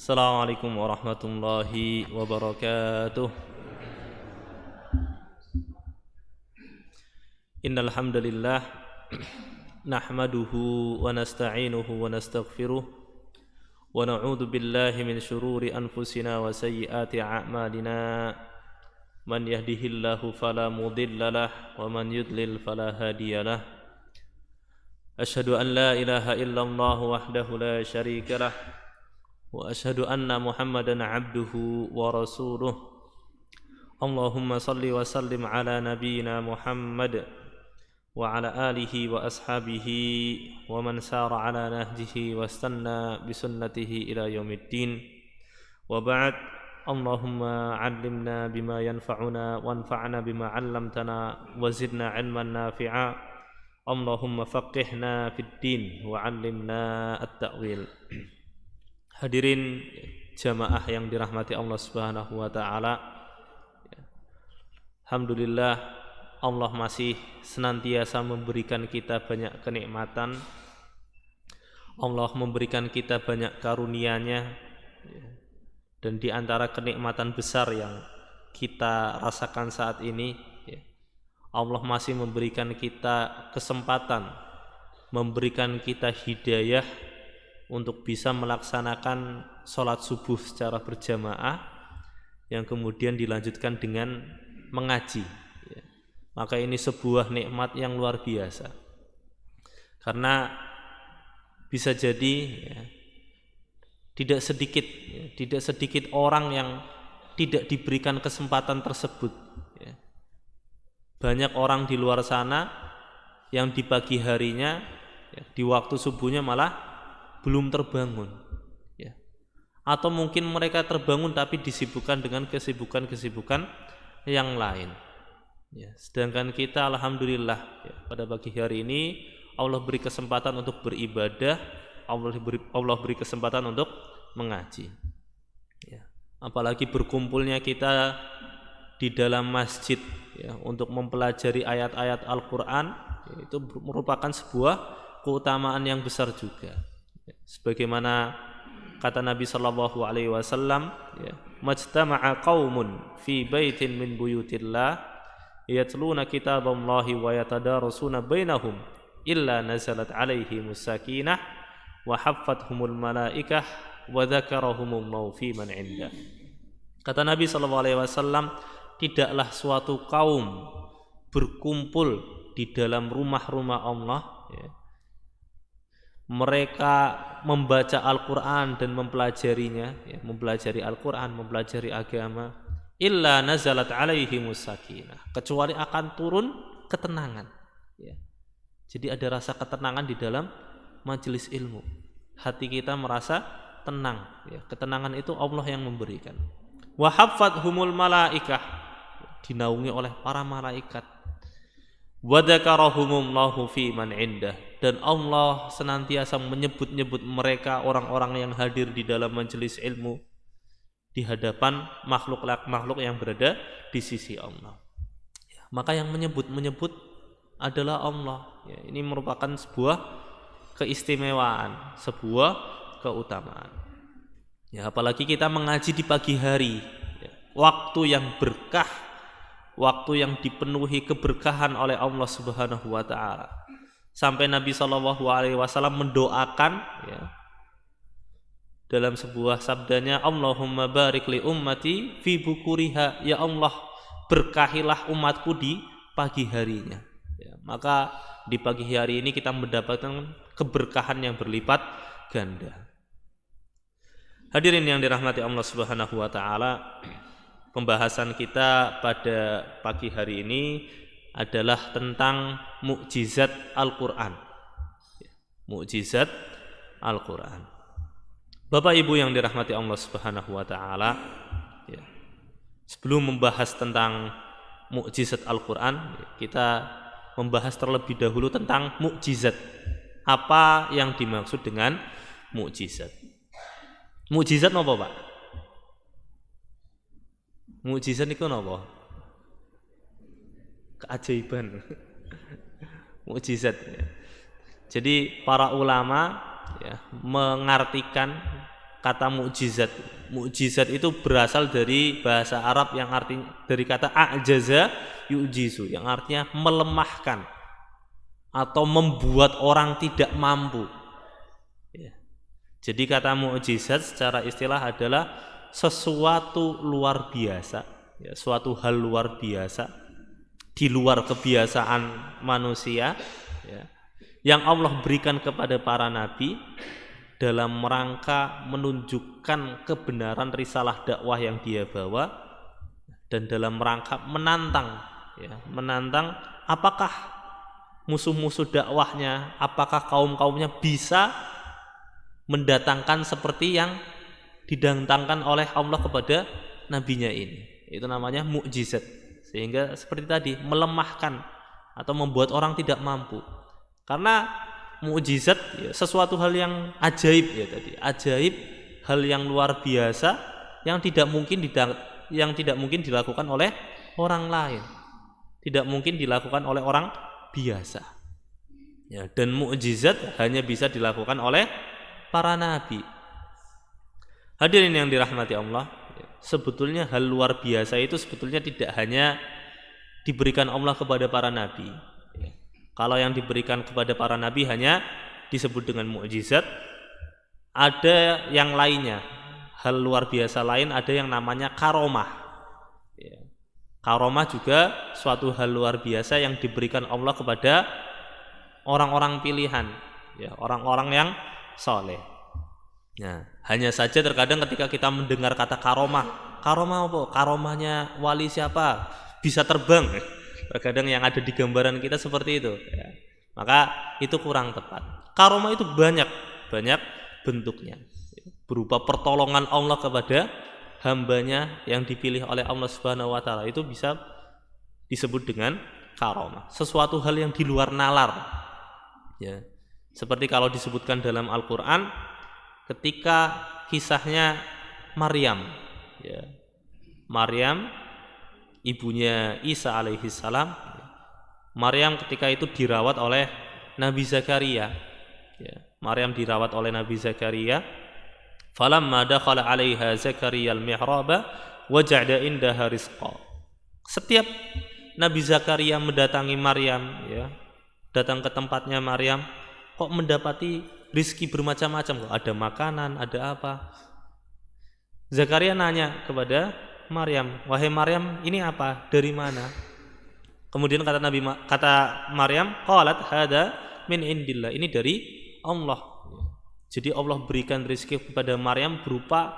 Assalamualaikum warahmatullahi wabarakatuh. Innal hamdalillah nahmaduhu wa nasta'inuhu wa nastaghfiruh wa na'udzu billahi min shururi anfusina wa sayyiati a'malina. Man yahdihillahu fala mudhillalah wa man yudlil fala hadiyalah. Asyhadu an la ilaha illallah wahdahu la syarikalah wa asyhadu anna Muhammadan abduhu wa rasuluh. Allahumma salli wa sallim ala nabiyyina Muhammad wa ala alihi wa ashabihi wa man sara ala nahjihi wa istanna bi sunnatihi ila yaumiddin. Wa ba'd. Allahumma 'allimna bima yanfa'una wanfa'na bima 'allamtana wa zidna 'ilman nafi'a. Allahumma faqihna fid din wa 'allimna at-ta'wil. Hadirin jamaah yang dirahmati Allah Subhanahu wa taala. Alhamdulillah, Allah masih senantiasa memberikan kita banyak kenikmatan. Allah memberikan kita banyak karunia-Nya. Dan di antara kenikmatan besar yang kita rasakan saat ini, Allah masih memberikan kita kesempatan, memberikan kita hidayah untuk bisa melaksanakan sholat subuh secara berjamaah yang kemudian dilanjutkan dengan mengaji. Maka ini sebuah nikmat yang luar biasa, karena bisa jadi tidak sedikit orang yang tidak diberikan kesempatan tersebut. Banyak orang di luar sana yang di pagi harinya, di waktu subuhnya malah belum terbangun, atau mungkin mereka terbangun tapi disibukkan dengan kesibukan-kesibukan yang lain. Sedangkan kita alhamdulillah pada pagi hari ini Allah beri kesempatan untuk beribadah, Allah beri kesempatan untuk mengaji. Apalagi berkumpulnya kita di dalam masjid untuk mempelajari ayat-ayat Al-Quran, itu merupakan sebuah keutamaan yang besar juga. Sebagaimana kata Nabi sallallahu alaihi wasallam, majtama'a qaumun fi baitin min buyutillah yatluna kitaballahi wa yatadarasuna bainahum illa nazalat alaihimus sakinah wa haffathumul malaikah wa dzakarahumullahu fi man 'indah. Kata Nabi sallallahu alaihi wasallam, tidaklah suatu kaum berkumpul di dalam rumah-rumah Allah, mereka membaca Al-Quran dan mempelajarinya, mempelajari Al-Quran, mempelajari agama, illa nazalat alaihimus sakinah, kecuali akan turun ketenangan. Jadi ada rasa ketenangan di dalam majelis ilmu. Hati kita merasa tenang. Ketenangan itu Allah yang memberikan. Wa haffathumul malaikah, dinaungi oleh para malaikat. Wa dzakarahumullahu fi man 'indah, dan Allah senantiasa menyebut-nyebut mereka, orang-orang yang hadir di dalam majelis ilmu, di hadapan makhluk yang berada di sisi Allah. Maka yang menyebut adalah Allah. Ini merupakan sebuah keistimewaan, sebuah keutamaan. Apalagi kita mengaji di pagi hari, waktu yang berkah, waktu yang dipenuhi keberkahan oleh Allah Subhanahu wa taala. Sampai Nabi sallallahu alaihi wasallam mendoakan dalam sebuah sabdanya, Allahumma barik li ummati fi bukuriha, ya Allah berkahilah umatku di pagi harinya. Maka di pagi hari ini kita mendapatkan keberkahan yang berlipat ganda. Hadirin yang dirahmati Allah Subhanahu wa taala, pembahasan kita pada pagi hari ini adalah tentang mukjizat Al-Quran. Mukjizat Al-Quran. Bapak Ibu yang dirahmati Allah Subhanahu wa taala, sebelum membahas tentang mukjizat Al-Quran, kita membahas terlebih dahulu tentang mukjizat. Apa yang dimaksud dengan mukjizat? Mukjizat apa, Pak? Mukjizat itu apa? Keajaiban. Mukjizat. Jadi para ulama mengartikan kata mukjizat. Mukjizat itu berasal dari bahasa Arab yang artinya dari kata a'jaza yu'jizu, yang artinya melemahkan atau membuat orang tidak mampu. Ya. Jadi kata mukjizat secara istilah adalah sesuatu luar biasa, ya, suatu hal luar biasa di luar kebiasaan manusia, ya, yang Allah berikan kepada para nabi dalam rangka menunjukkan kebenaran risalah dakwah yang dia bawa dan dalam rangka menantang, ya, menantang apakah musuh-musuh dakwahnya, apakah kaum-kaumnya bisa mendatangkan seperti yang didatangkan oleh Allah kepada nabinya ini. Itu namanya mukjizat. Sehingga seperti tadi melemahkan atau membuat orang tidak mampu. Karena mukjizat ya, sesuatu hal yang ajaib, ya tadi ajaib, hal yang luar biasa yang tidak mungkin dilakukan oleh orang lain, tidak mungkin dilakukan oleh orang biasa, ya, dan mukjizat hanya bisa dilakukan oleh para nabi. Hadirin yang dirahmati Allah, sebetulnya hal luar biasa itu sebetulnya tidak hanya diberikan Allah kepada para nabi. Kalau yang diberikan kepada para nabi hanya disebut dengan mukjizat, ada yang lainnya, hal luar biasa lain, ada yang namanya karomah. Karomah juga suatu hal luar biasa yang diberikan Allah kepada orang-orang pilihan, ya, orang-orang yang soleh. Nah, hanya saja terkadang ketika kita mendengar kata karomah apa? Karomahnya wali siapa? Bisa terbang. Terkadang yang ada di gambaran kita seperti itu, ya. Maka itu kurang tepat. Karomah itu banyak bentuknya, berupa pertolongan Allah kepada hambanya yang dipilih oleh Allah Subhanahu wa taala. Itu bisa disebut dengan karomah, sesuatu hal yang di luar nalar, ya. Seperti kalau disebutkan dalam Al-Qur'an ketika kisahnya Maryam, ya. Maryam ibunya Isa alaihi salam. Maryam ketika itu dirawat oleh Nabi Zakaria, ya. Maryam dirawat oleh Nabi Zakaria. Falamma dakhala 'alaiha Zakaria al-mihraba wajada indaha rizqa. Setiap Nabi Zakaria mendatangi Maryam, ya, datang ke tempatnya Maryam, kok mendapati rizki bermacam-macam, kok ada makanan, ada apa. Zakaria nanya kepada Maryam, wahai Maryam, ini apa? Dari mana? Kemudian kata Maryam, qalat hada min indillah, ini dari Allah. Jadi Allah berikan rezeki kepada Maryam berupa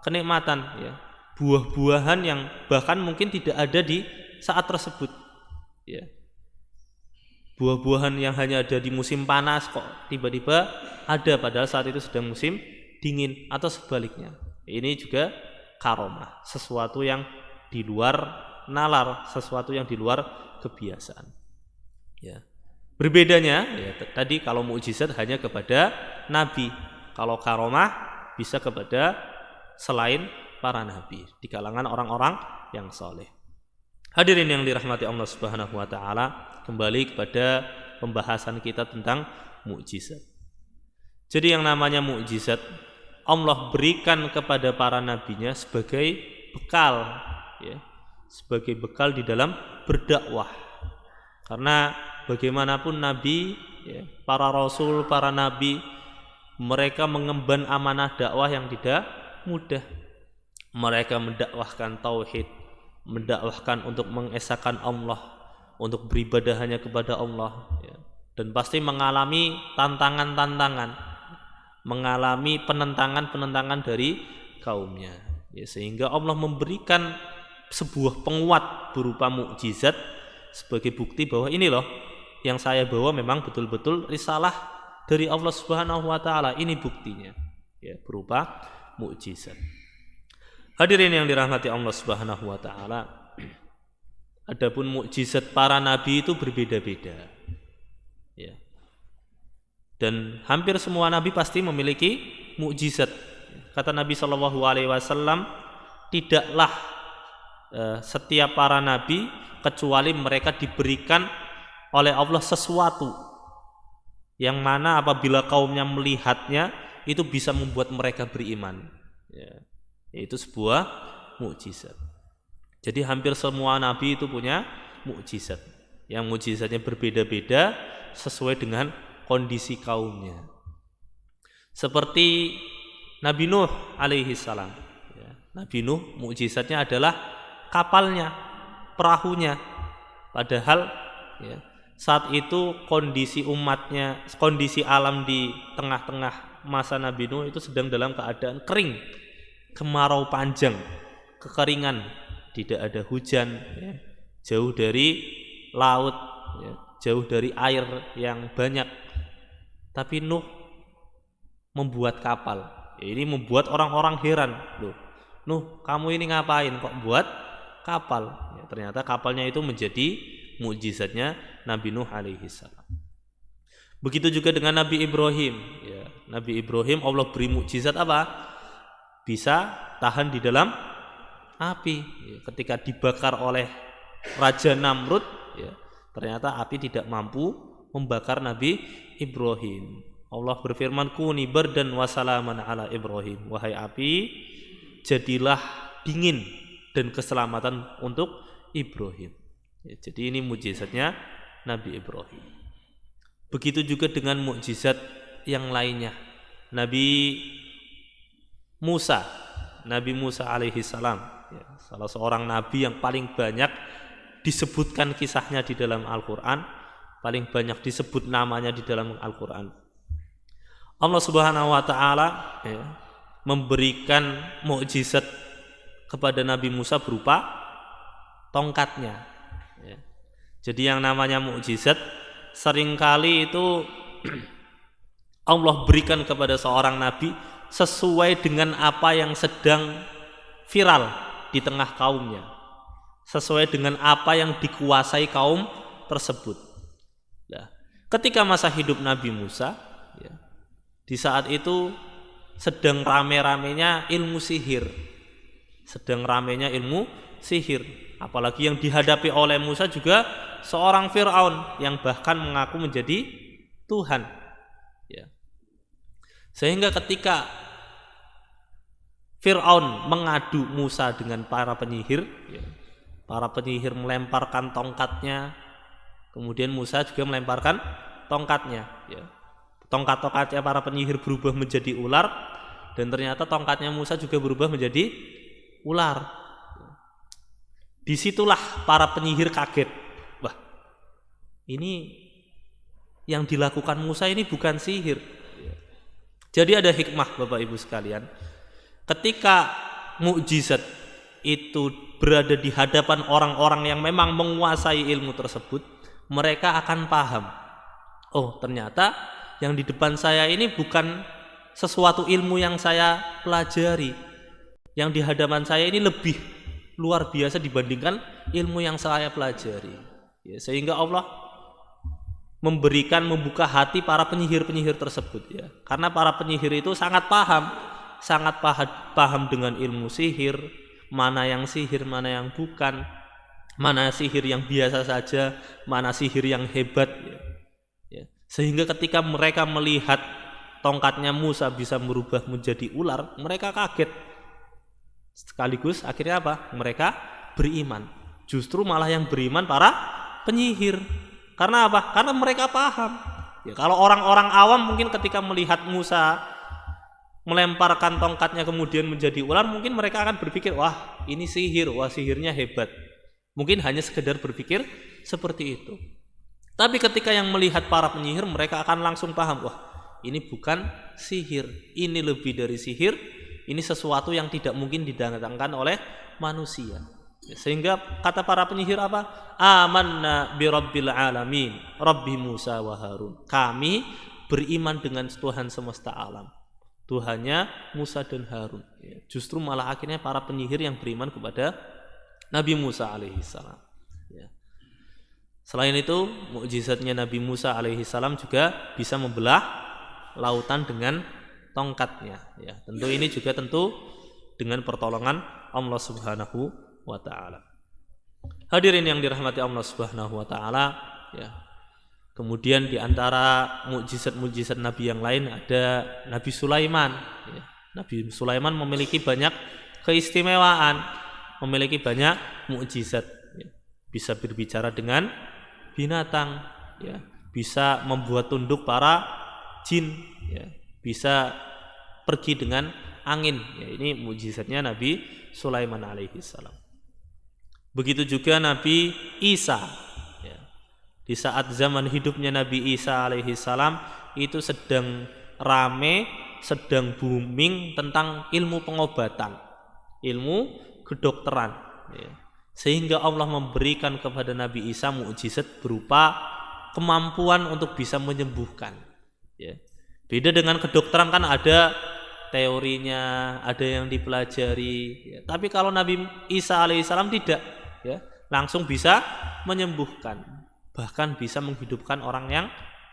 kenikmatan, ya, buah-buahan yang bahkan mungkin tidak ada di saat tersebut, ya. Buah-buahan yang hanya ada di musim panas kok tiba-tiba ada, padahal saat itu sedang musim dingin, atau sebaliknya. Ini juga karomah, sesuatu yang di luar nalar, sesuatu yang di luar kebiasaan, ya. Berbedanya, ya, tadi kalau mukjizat hanya kepada nabi, kalau karomah bisa kepada selain para nabi di kalangan orang-orang yang soleh. Hadirin yang dirahmati Allah Subhanahu wa taala, kembali kepada pembahasan kita tentang mukjizat. Jadi yang namanya mukjizat Allah berikan kepada para nabinya sebagai bekal, ya, sebagai bekal di dalam berdakwah. Karena bagaimanapun nabi, ya, para rasul, para nabi, mereka mengemban amanah dakwah yang tidak mudah. Mereka mendakwahkan tauhid, mendakwahkan untuk mengesahkan Allah, untuk beribadah hanya kepada Allah, ya, dan pasti mengalami tantangan-tantangan, mengalami penentangan dari kaumnya, ya, sehingga Allah memberikan sebuah penguat berupa mukjizat sebagai bukti bahwa ini loh yang saya bawa memang betul-betul risalah dari Allah Subhanahu wa taala, ini buktinya, ya, berupa mukjizat. Hadirin yang dirahmati Allah Subhanahu wa taala, adapun mukjizat para nabi itu berbeda-beda, ya. Dan hampir semua nabi pasti memiliki mukjizat. Kata Nabi SAW, tidaklah setiap para nabi kecuali mereka diberikan oleh Allah sesuatu yang mana apabila kaumnya melihatnya itu bisa membuat mereka beriman. Ya, itu sebuah mukjizat. Jadi hampir semua nabi itu punya mukjizat. Yang mukjizatnya berbeda-beda sesuai dengan kondisi kaumnya. Seperti Nabi Nuh alaihi salam. Ya, Nabi Nuh mukjizatnya adalah kapalnya, perahunya. Padahal ya, saat itu kondisi umatnya, kondisi alam di tengah-tengah masa Nabi Nuh itu sedang dalam keadaan kering, kemarau panjang, kekeringan, tidak ada hujan, ya, jauh dari laut, ya, jauh dari air yang banyak. Tapi Nuh membuat kapal. Ya, ini membuat orang-orang heran. Loh, Nuh, kamu ini ngapain kok buat kapal? Ya, ternyata kapalnya itu menjadi mukjizatnya Nabi Nuh alaihi salam. Begitu juga dengan Nabi Ibrahim. Ya, Nabi Ibrahim Allah beri mukjizat apa? Bisa tahan di dalam api. Ya, ketika dibakar oleh Raja Namrud, ya, ternyata api tidak mampu membakar Nabi Ibrahim. Allah berfirman, kuni bardan wa salaman ala Ibrahim. Wahai api, jadilah dingin dan keselamatan untuk Ibrahim. Ya, jadi ini mukjizatnya Nabi Ibrahim. Begitu juga dengan mukjizat yang lainnya. Nabi Musa alaihi salam, ya, salah seorang nabi yang paling banyak disebutkan kisahnya di dalam Al-Quran, paling banyak disebut namanya di dalam Al-Quran. Allah Subhanahu wa Ta'ala, ya, memberikan mukjizat kepada Nabi Musa berupa tongkatnya. Ya. Jadi yang namanya mukjizat seringkali itu Allah berikan kepada seorang nabi sesuai dengan apa yang sedang viral di tengah kaumnya, sesuai dengan apa yang dikuasai kaum tersebut. Nah, ketika masa hidup Nabi Musa, ya, di saat itu sedang rame-ramenya ilmu sihir, apalagi yang dihadapi oleh Musa juga seorang Fir'aun yang bahkan mengaku menjadi Tuhan, ya. Sehingga ketika Fir'aun mengadu Musa dengan para penyihir, ya, para penyihir melemparkan tongkatnya, kemudian Musa juga melemparkan tongkatnya, ya. Tongkat-tongkatnya para penyihir berubah menjadi ular, dan ternyata tongkatnya Musa juga berubah menjadi ular. Disitulah para penyihir kaget. Wah, ini yang dilakukan Musa ini bukan sihir. Jadi ada hikmah Bapak Ibu sekalian. Ketika mukjizat itu berada di hadapan orang-orang yang memang menguasai ilmu tersebut, mereka akan paham. Oh, ternyata yang di depan saya ini bukan sesuatu ilmu yang saya pelajari. Yang di hadapan saya ini lebih luar biasa dibandingkan ilmu yang saya pelajari. Ya, sehingga Allah membuka hati para penyihir-penyihir tersebut, ya. Karena para penyihir itu sangat paham dengan ilmu sihir, mana yang sihir, mana yang bukan, mana sihir yang biasa saja, mana sihir yang hebat, ya. Ya. Sehingga ketika mereka melihat tongkatnya Musa bisa berubah menjadi ular, mereka kaget. Sekaligus akhirnya apa? Mereka beriman. Justru malah yang beriman para penyihir. Karena apa? Karena mereka paham. Ya, kalau orang-orang awam mungkin ketika melihat Musa melemparkan tongkatnya kemudian menjadi ular, mungkin mereka akan berpikir, wah ini sihir, wah sihirnya hebat. Mungkin hanya sekedar berpikir seperti itu. Tapi ketika yang melihat para penyihir, mereka akan langsung paham, wah ini bukan sihir, ini lebih dari sihir, ini sesuatu yang tidak mungkin didatangkan oleh manusia. Sehingga kata para penyihir apa? Amanna bi rabbil alamin, Rabbi Musa wa Harun. Kami beriman dengan Tuhan semesta alam, Tuhannya Musa dan Harun. Justru malah akhirnya para penyihir yang beriman kepada Nabi Musa alaihissalam. Selain itu, mukjizatnya Nabi Musa alaihissalam juga bisa membelah lautan dengan tongkatnya. Ya, tentu ini juga dengan pertolongan Allah Subhanahu wa Ta'ala. Hadirin yang dirahmati Allah Subhanahu wa Ta'ala, ya, Kemudian di antara mukjizat-mukjizat Nabi yang lain ada Nabi Sulaiman. Ya. Nabi Sulaiman memiliki banyak keistimewaan, memiliki banyak mukjizat. Ya. Bisa berbicara dengan binatang, ya. Bisa membuat tunduk para jin, ya. Bisa pergi dengan angin. Ya, ini mukjizatnya Nabi Sulaiman alaihi salam. Begitu juga Nabi Isa. Di saat zaman hidupnya Nabi Isa alaihi salam itu sedang rame, sedang booming tentang ilmu pengobatan, ilmu kedokteran, ya. Sehingga Allah memberikan kepada Nabi Isa mukjizat berupa kemampuan untuk bisa menyembuhkan, ya. Beda dengan kedokteran, kan ada teorinya, ada yang dipelajari, ya. Tapi kalau Nabi Isa alaihi salam tidak, ya, langsung bisa menyembuhkan, bahkan bisa menghidupkan orang yang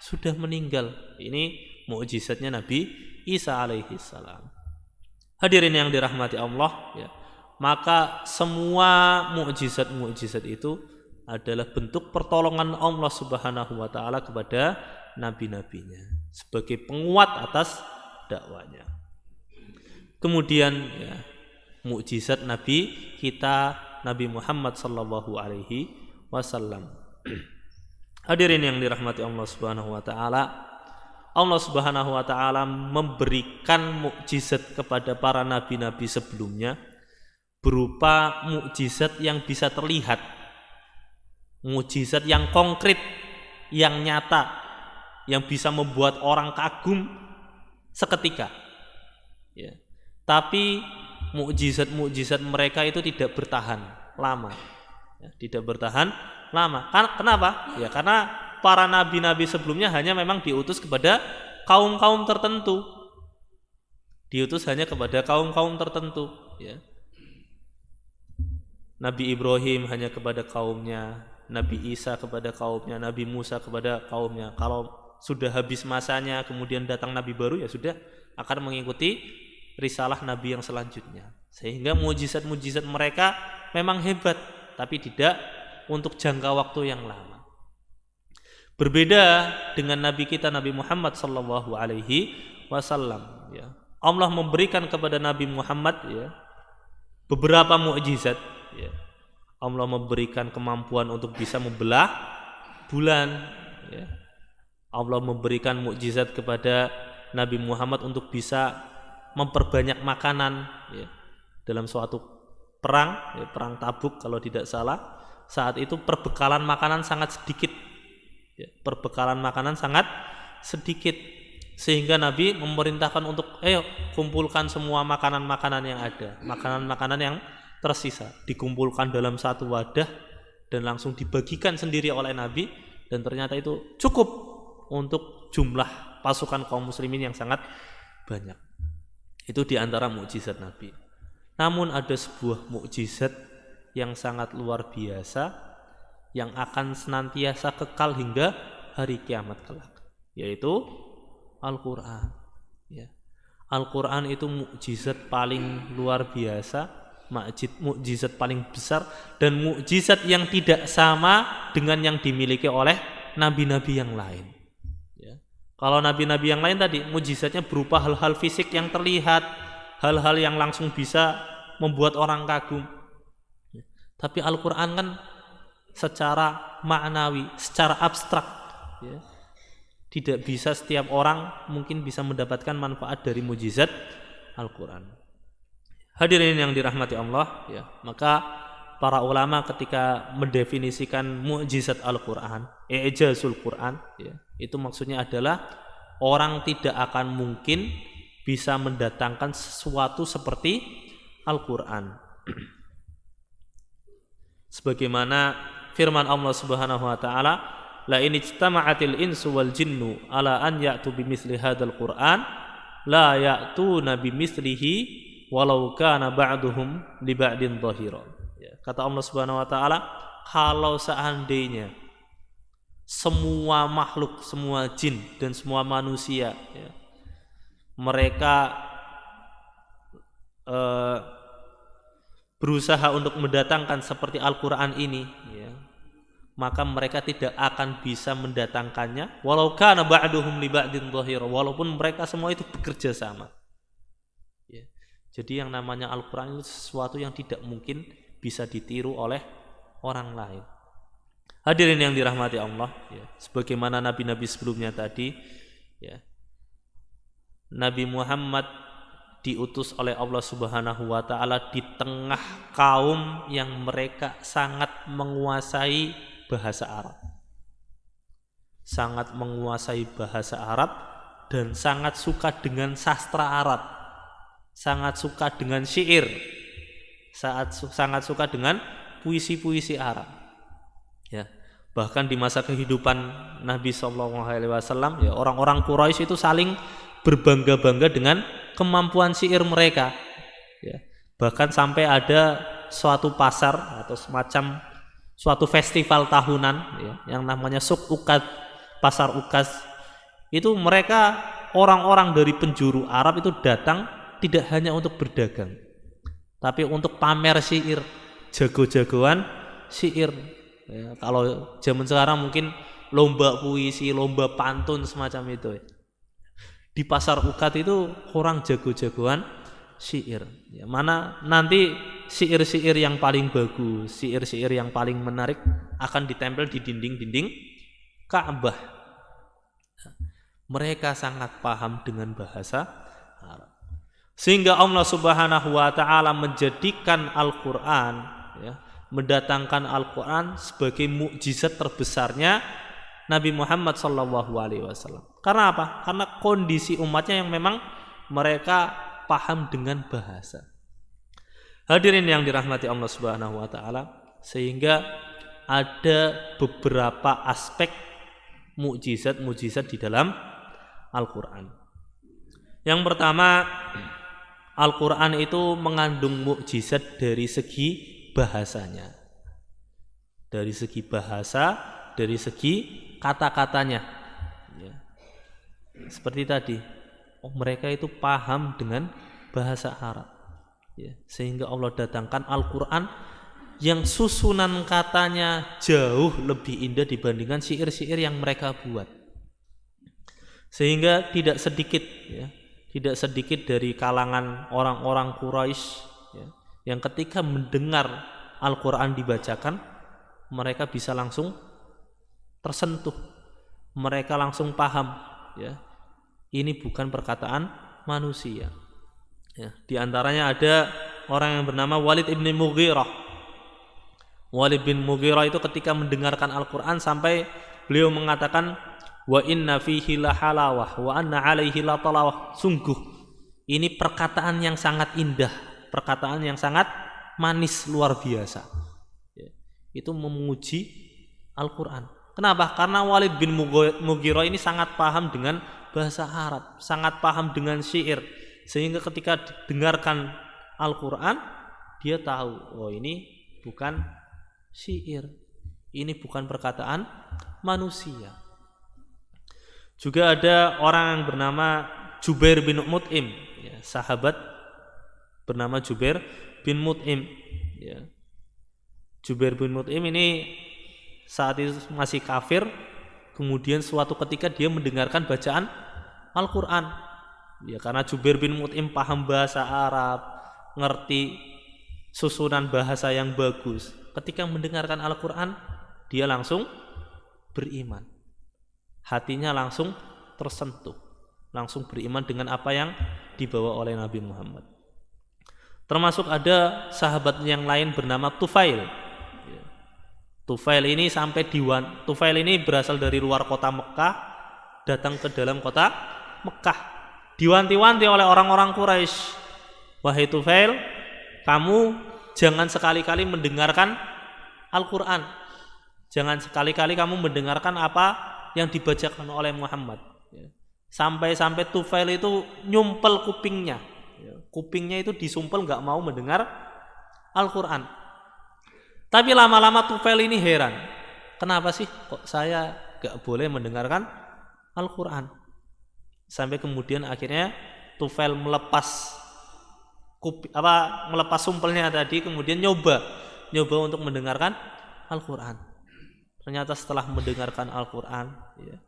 sudah meninggal. Ini mukjizatnya Nabi Isa alaihi salam. Hadirin yang dirahmati Allah, ya. Maka semua mukjizat-mukjizat itu adalah bentuk pertolongan Allah Subhanahu wa taala kepada nabi-nabinya sebagai penguat atas dakwanya. Kemudian, ya, mukjizat Nabi kita Nabi Muhammad sallallahu alaihi wasallam. Hadirin yang dirahmati Allah Subhanahu wa taala, Allah Subhanahu wa taala memberikan mukjizat kepada para nabi-nabi sebelumnya berupa mukjizat yang bisa terlihat, mukjizat yang konkret, yang nyata, yang bisa membuat orang kagum seketika. Ya. Tapi mukjizat-mukjizat mereka itu tidak bertahan lama. Ya, tidak bertahan lama. Kenapa? Ya karena para nabi-nabi sebelumnya hanya memang diutus kepada kaum-kaum tertentu. Diutus hanya kepada kaum-kaum tertentu, ya. Nabi Ibrahim hanya kepada kaumnya, Nabi Isa kepada kaumnya, Nabi Musa kepada kaumnya. Kalau sudah habis masanya kemudian datang nabi baru, ya sudah akan mengikuti risalah nabi yang selanjutnya. Sehingga mukjizat-mukjizat mereka memang hebat, tapi tidak untuk jangka waktu yang lama. Berbeda dengan Nabi kita Nabi Muhammad sallallahu alaihi wasallam, ya. Allah memberikan kepada Nabi Muhammad, ya, beberapa mukjizat, ya. Allah memberikan kemampuan untuk bisa membelah bulan, ya. Allah memberikan mukjizat kepada Nabi Muhammad untuk bisa memperbanyak makanan, ya. Dalam suatu perang, ya, perang Tabuk kalau tidak salah, saat itu perbekalan makanan sangat sedikit, ya, perbekalan makanan sangat sedikit, sehingga Nabi memerintahkan untuk kumpulkan semua makanan-makanan yang ada, makanan-makanan yang tersisa dikumpulkan dalam satu wadah dan langsung dibagikan sendiri oleh Nabi, dan ternyata itu cukup untuk jumlah pasukan kaum muslimin yang sangat banyak. Itu diantara mukjizat Nabi. Namun ada sebuah mukjizat yang sangat luar biasa yang akan senantiasa kekal hingga hari kiamat kelak, yaitu Al-Quran, ya. Al-Quran itu mukjizat paling luar biasa, mukjizat paling besar, dan mukjizat yang tidak sama dengan yang dimiliki oleh nabi-nabi yang lain, ya. Kalau nabi-nabi yang lain tadi mukjizatnya berupa hal-hal fisik yang terlihat, hal-hal yang langsung bisa membuat orang kagum. Tapi Al-Quran kan secara maknawi, secara abstrak, ya. Tidak bisa setiap orang mungkin bisa mendapatkan manfaat dari mukjizat Al-Quran. Hadirin yang dirahmati Allah, ya. Maka para ulama ketika mendefinisikan mukjizat Al-Quran, i'jazul Quran, ya, itu maksudnya adalah orang tidak akan mungkin bisa mendatangkan sesuatu seperti Al-Quran. Sebagaimana firman Allah Subhanahu wa taala, la in ijtama'atil insu wal jinnu ala an ya'tu bimithli hadzal Qur'an la ya'tuna bimithlihi walau kana ba'duhum li ba'din dhahira. Ya, kata Allah Subhanahu wa taala, kalau seandainya semua makhluk, semua jin dan semua manusia, ya, mereka berusaha untuk mendatangkan seperti Al-Quran ini, ya, maka mereka tidak akan bisa mendatangkannya walau kana ba'duhum li ba'din dhahira, walaupun mereka semua itu bekerja sama. Ya. Jadi yang namanya Al-Quran itu sesuatu yang tidak mungkin bisa ditiru oleh orang lain. Hadirin yang dirahmati Allah, ya, sebagaimana nabi-nabi sebelumnya tadi, ya, Nabi Muhammad diutus oleh Allah Subhanahu wa taala di tengah kaum yang mereka sangat menguasai bahasa Arab. Sangat menguasai bahasa Arab dan sangat suka dengan sastra Arab. Sangat suka dengan syair. Sangat suka dengan puisi-puisi Arab. Ya. Bahkan di masa kehidupan Nabi SAW, ya, orang-orang Quraisy itu saling berbangga-bangga dengan kemampuan syair mereka. Ya. Bahkan sampai ada suatu pasar atau semacam suatu festival tahunan, ya, yang namanya Suk Ukaz, pasar Ukaz. Itu mereka orang-orang dari penjuru Arab itu datang tidak hanya untuk berdagang, tapi untuk pamer syair, jago-jagoan syair. Ya, kalau zaman sekarang mungkin lomba puisi, lomba pantun semacam itu. Di pasar Ukat itu orang jago-jagoan syair. Ya, mana nanti syair-syair yang paling bagus, syair-syair yang paling menarik akan ditempel di dinding-dinding Ka'bah. Mereka sangat paham dengan bahasa Arab. Sehingga Allah Subhanahu wa taala menjadikan Al-Qur'an, ya, mendatangkan Al-Quran sebagai mukjizat terbesarnya Nabi Muhammad SAW. Karena apa? Karena kondisi umatnya yang memang mereka paham dengan bahasa. Hadirin yang dirahmati Allah Subhanahu wa taala, sehingga ada beberapa aspek mukjizat-mukjizat di dalam Al-Quran. Yang pertama, Al-Quran itu mengandung mukjizat dari segi bahasanya, dari segi bahasa, dari segi kata-katanya, ya. Seperti tadi, mereka itu paham dengan bahasa Arab, ya. Sehingga Allah datangkan Al-Quran yang susunan katanya jauh lebih indah dibandingkan syair-syair yang mereka buat. Sehingga tidak sedikit, ya, tidak sedikit dari kalangan orang-orang Quraisy, ya, yang ketika mendengar Al-Quran dibacakan, mereka bisa langsung tersentuh, mereka langsung paham, ya, ini bukan perkataan manusia. Ya, di antaranya ada orang yang bernama Walid bin Mughirah. Walid bin Mughirah itu ketika mendengarkan Al-Quran sampai beliau mengatakan, wa inna fihi la halawah wa anna alaihi la talawah. Sungguh ini perkataan yang sangat indah, perkataan yang sangat manis luar biasa, ya, itu memuji Al-Quran. Kenapa? Karena Walid bin Mughirah ini sangat paham dengan bahasa Arab, sangat paham dengan syair, sehingga ketika dengarkan Al-Quran dia tahu, oh ini bukan syair, ini bukan perkataan manusia. Juga ada orang yang bernama Jubair bin Mut'im, ya, sahabat bernama Jubair bin Mut'im, ya. Jubair bin Mut'im ini saat itu masih kafir, kemudian suatu ketika dia mendengarkan bacaan Al-Quran, ya, karena Jubair bin Mut'im paham bahasa Arab, ngerti susunan bahasa yang bagus. Ketika mendengarkan Al-Quran, dia langsung beriman, hatinya langsung tersentuh, langsung beriman dengan apa yang dibawa oleh Nabi Muhammad. Termasuk ada sahabat yang lain bernama Tufail. Tufail ini Tufail ini berasal dari luar kota Mekah, datang ke dalam kota Mekah, diwanti-wanti oleh orang-orang Quraisy, wahai Tufail, kamu jangan sekali-kali mendengarkan Al-Quran, jangan sekali-kali kamu mendengarkan apa yang dibacakan oleh Muhammad. Sampai-sampai Tufail itu nyumpel kupingnya, kupingnya itu disumpel, nggak mau mendengar Al-Quran. Tapi lama-lama Tufail ini heran, kenapa sih kok saya nggak boleh mendengarkan Al-Quran? Sampai kemudian akhirnya Tufail melepas sumpelnya tadi, kemudian nyoba untuk mendengarkan Al-Quran. ternyata setelah mendengarkan Al-Quran, ya,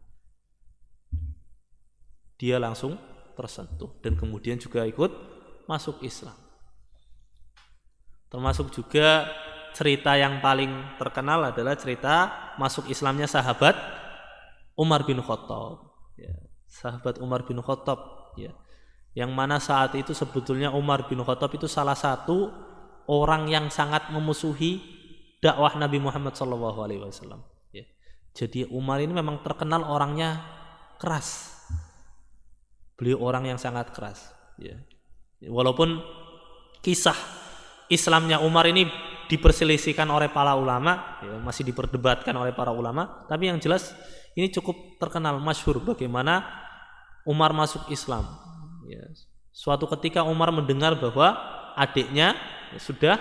dia langsung tersentuh dan kemudian juga ikut masuk Islam. Termasuk juga cerita yang paling terkenal adalah cerita masuk Islamnya sahabat Umar bin Khattab, ya, sahabat Umar bin Khattab, ya, yang mana saat itu sebetulnya Umar bin Khattab itu salah satu orang yang sangat memusuhi dakwah Nabi Muhammad SAW. Ya. Jadi Umar ini memang terkenal orangnya keras. Beliau orang yang sangat keras. Ya. Walaupun kisah Islamnya Umar ini diperselisihkan oleh para ulama, ya, masih diperdebatkan oleh para ulama, tapi yang jelas ini cukup terkenal, masyhur bagaimana Umar masuk Islam. Ya. Suatu ketika Umar mendengar bahwa adiknya sudah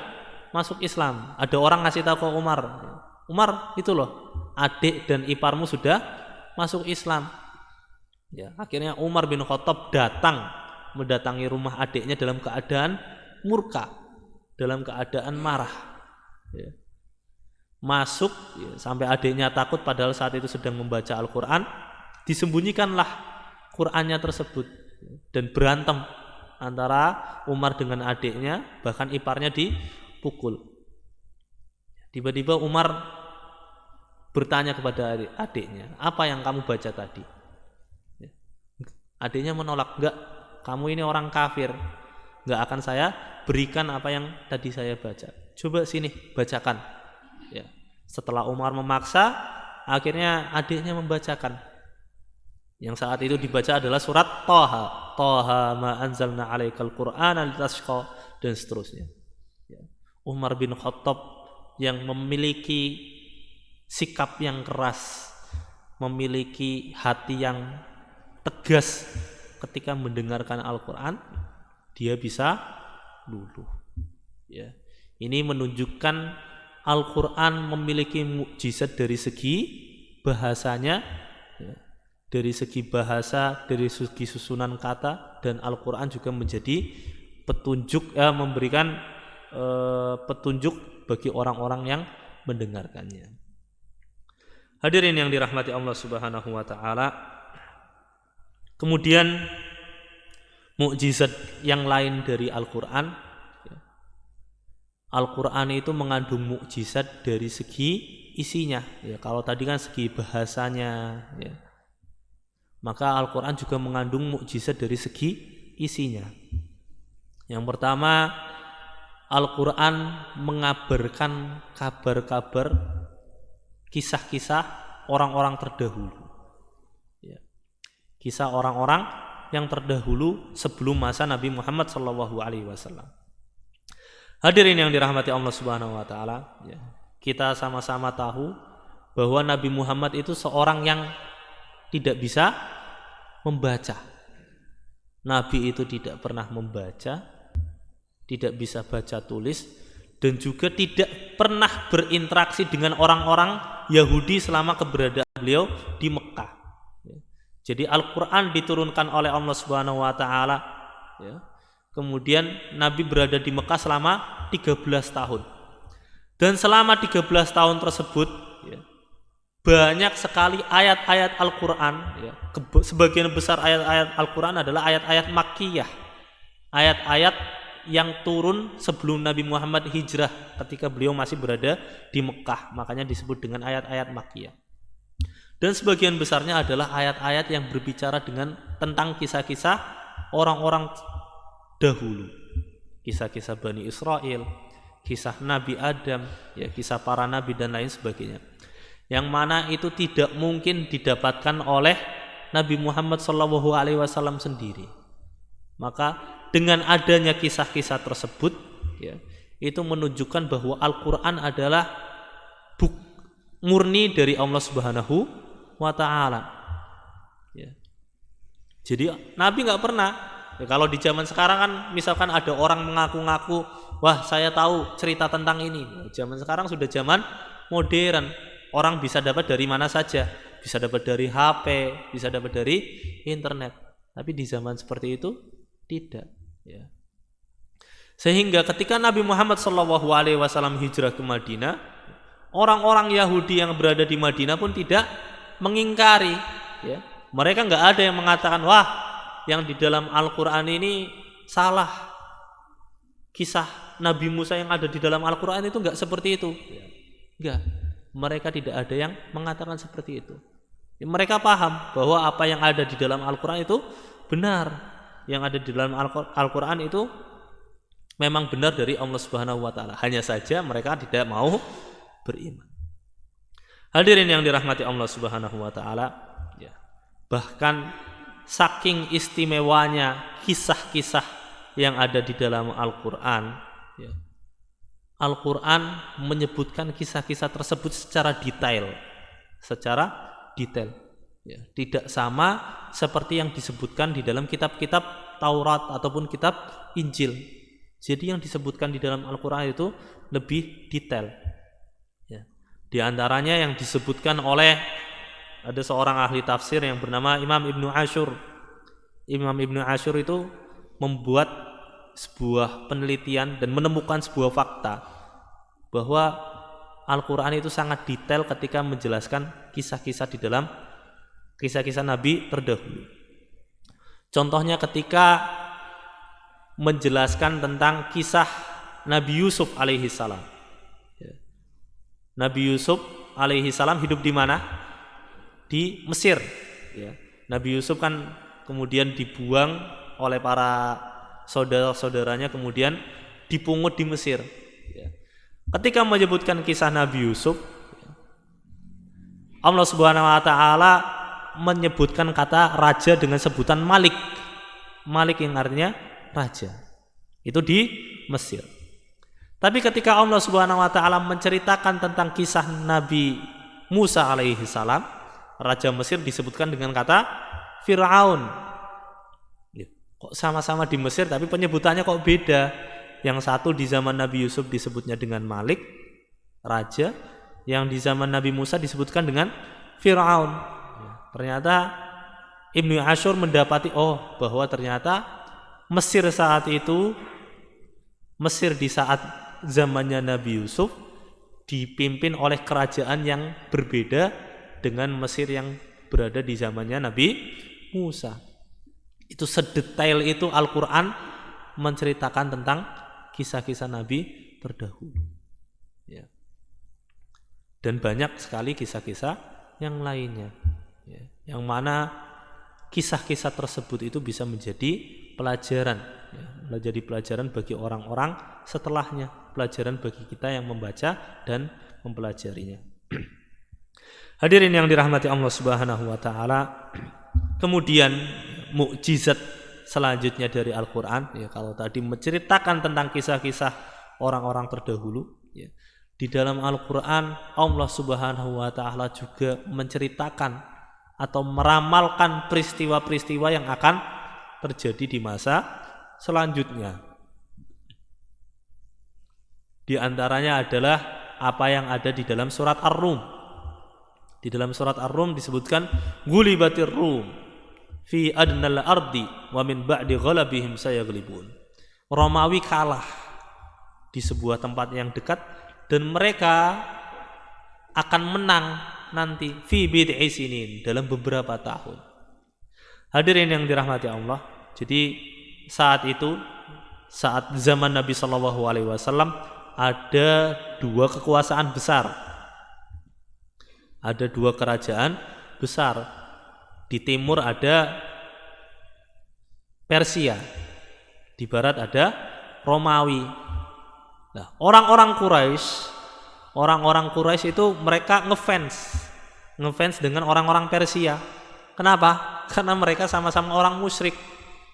masuk Islam. Ada orang ngasih tahu ke Umar, Umar itu loh, adik dan iparmu sudah masuk Islam. Ya, akhirnya Umar bin Khattab mendatangi rumah adiknya dalam keadaan murka, dalam keadaan marah. Ya. Masuk, ya, sampai adiknya takut padahal saat itu sedang membaca Al-Quran. Disembunyikanlah Qurannya tersebut, ya, dan berantem antara Umar dengan adiknya, bahkan iparnya dipukul. Tiba-tiba Umar bertanya kepada adiknya, apa yang kamu baca tadi? Adiknya menolak, enggak, kamu ini orang kafir, enggak akan saya berikan apa yang tadi saya baca. Coba sini bacakan. Ya. Setelah Umar memaksa, akhirnya adiknya membacakan. Yang saat itu dibaca adalah surat Thaha, Thaha ma anzalna 'alaikal qur'ana litashqa, dan seterusnya. Ya. Umar bin Khattab yang memiliki sikap yang keras, memiliki hati yang tegas ketika mendengarkan Al-Quran, dia bisa luluh. Ya. Ini menunjukkan Al-Quran memiliki mukjizat dari segi bahasanya, ya, dari segi bahasa, dari segi susunan kata, dan Al-Quran juga menjadi petunjuk, memberikan petunjuk bagi orang-orang yang mendengarkannya. Hadirin yang dirahmati Allah Subhanahu wa taala. Kemudian mukjizat yang lain dari Al-Quran, Al-Quran itu mengandung mukjizat dari segi isinya, ya, kalau tadi kan segi bahasanya, ya, maka Al-Quran juga mengandung mukjizat dari segi isinya. Yang pertama, Al-Quran mengabarkan kabar-kabar, kisah-kisah orang-orang terdahulu, ya. Kisah orang-orang yang terdahulu sebelum masa Nabi Muhammad SAW. Hadirin yang dirahmati Allah Subhanahu wa taala, ya. Kita sama-sama tahu bahwa Nabi Muhammad itu seorang yang tidak bisa membaca. Nabi itu tidak pernah membaca, tidak bisa baca tulis, dan juga tidak pernah berinteraksi dengan orang-orang Yahudi selama keberadaan beliau di Mekah. Jadi Al-Quran diturunkan oleh Allah Subhanahu wa taala, ya. Kemudian Nabi berada di Mekah selama 13 tahun. Dan selama 13 tahun tersebut, ya, banyak sekali ayat-ayat Al-Quran, ya. Sebagian besar ayat-ayat Al-Quran adalah ayat-ayat Makkiyah, ayat-ayat yang turun sebelum Nabi Muhammad hijrah ketika beliau masih berada di Mekah, makanya disebut dengan ayat-ayat Makkiyah. Dan sebagian besarnya adalah ayat-ayat yang berbicara tentang kisah-kisah orang-orang dahulu, kisah-kisah Bani Israel, kisah Nabi Adam, ya, kisah para nabi dan lain sebagainya, yang mana itu tidak mungkin didapatkan oleh Nabi Muhammad SAW sendiri. Maka dengan adanya kisah-kisah tersebut, ya, itu menunjukkan bahwa Al-Quran adalah murni dari Allah Subhanahu wa ta'ala, ya. Jadi Nabi nggak pernah, ya, kalau di zaman sekarang kan misalkan ada orang mengaku-ngaku, wah saya tahu cerita tentang ini. Zaman sekarang sudah zaman modern, orang bisa dapat dari mana saja, bisa dapat dari HP, bisa dapat dari internet. Tapi di zaman seperti itu tidak, ya. Sehingga ketika Nabi Muhammad SAW hijrah ke Madinah, Orang-orang Yahudi yang berada di Madinah pun tidak mengingkari, ya. Mereka nggak ada yang mengatakan, wah, yang di dalam Al-Quran ini salah, kisah Nabi Musa yang ada di dalam Al-Quran itu nggak seperti itu. Enggak, mereka tidak ada yang mengatakan seperti itu. Mereka paham bahwa apa yang ada di dalam Al-Quran itu benar, yang ada di dalam Al-Quran itu memang benar dari Allah Subhanahu wa Ta'ala. Hanya saja mereka tidak mau beriman. Hadirin yang dirahmati Allah Subhanahu wa Ta'ala, ya. Bahkan saking istimewanya kisah-kisah yang ada di dalam Al-Quran, ya. Al-Quran menyebutkan kisah-kisah tersebut secara detail, ya. Tidak sama seperti yang disebutkan di dalam kitab-kitab Taurat ataupun kitab Injil. Jadi yang disebutkan di dalam Al-Quran itu lebih detail, ya. Di antaranya yang disebutkan oleh ada seorang ahli tafsir yang bernama Imam Ibnu Ashur. Imam Ibnu Ashur itu membuat sebuah penelitian dan menemukan sebuah fakta bahwa Al-Quran itu sangat detail ketika menjelaskan kisah-kisah di dalam kisah-kisah Nabi terdahulu. Contohnya ketika menjelaskan tentang kisah Nabi Yusuf alaihi salam. Nabi Yusuf alaihi salam hidup di mana? Di Mesir. Nabi Yusuf kan kemudian dibuang oleh para saudara-saudaranya, kemudian dipungut di Mesir. Ketika menyebutkan kisah Nabi Yusuf, Allah Subhanahu wa Ta'ala menyebutkan kata raja dengan sebutan Malik. Malik yang artinya raja. Itu di Mesir. Tapi ketika Allah Subhanahu wa Ta'ala menceritakan tentang kisah Nabi Musa alaihi salam, raja Mesir disebutkan dengan kata Fir'aun. Kok sama-sama di Mesir tapi penyebutannya kok beda? Yang satu di zaman Nabi Yusuf disebutnya dengan Malik, raja, yang di zaman Nabi Musa disebutkan dengan Fir'aun. Ternyata Ibnu Ashur mendapati bahwa ternyata Mesir saat itu, Mesir di saat zamannya Nabi Yusuf dipimpin oleh kerajaan yang berbeda dengan Mesir yang berada di zamannya Nabi Musa. Itu sedetail itu Al-Quran menceritakan tentang kisah-kisah Nabi terdahulu, ya. Dan banyak sekali kisah-kisah yang lainnya, ya. Yang mana kisah-kisah tersebut itu bisa menjadi pelajaran, ya. Menjadi pelajaran bagi orang-orang setelahnya, pelajaran bagi kita yang membaca dan mempelajarinya. Hadirin yang dirahmati Allah Subhanahu wa Ta'ala, kemudian mukjizat selanjutnya dari Al-Quran, ya, kalau tadi menceritakan tentang kisah-kisah orang-orang terdahulu, ya, di dalam Al-Quran Allah Subhanahu wa Ta'ala juga menceritakan atau meramalkan peristiwa-peristiwa yang akan terjadi di masa selanjutnya. Di antaranya adalah apa yang ada di dalam surat Ar-Rum. Di dalam surat Ar-Rum disebutkan gulibatir Rum fi adnal ardi wa min ba'di ghalabihim sayaglibun. Romawi kalah di sebuah tempat yang dekat dan mereka akan menang nanti fi bid'i sinin, dalam beberapa tahun. Hadirin yang dirahmati Allah, jadi saat itu, saat zaman Nabi sallallahu alaihi wasallam, ada dua kekuasaan besar. Ada dua kerajaan besar. Di timur ada Persia, di barat ada Romawi. Nah, orang-orang Quraisy itu mereka ngefans dengan orang-orang Persia. Kenapa? Karena mereka sama-sama orang musyrik,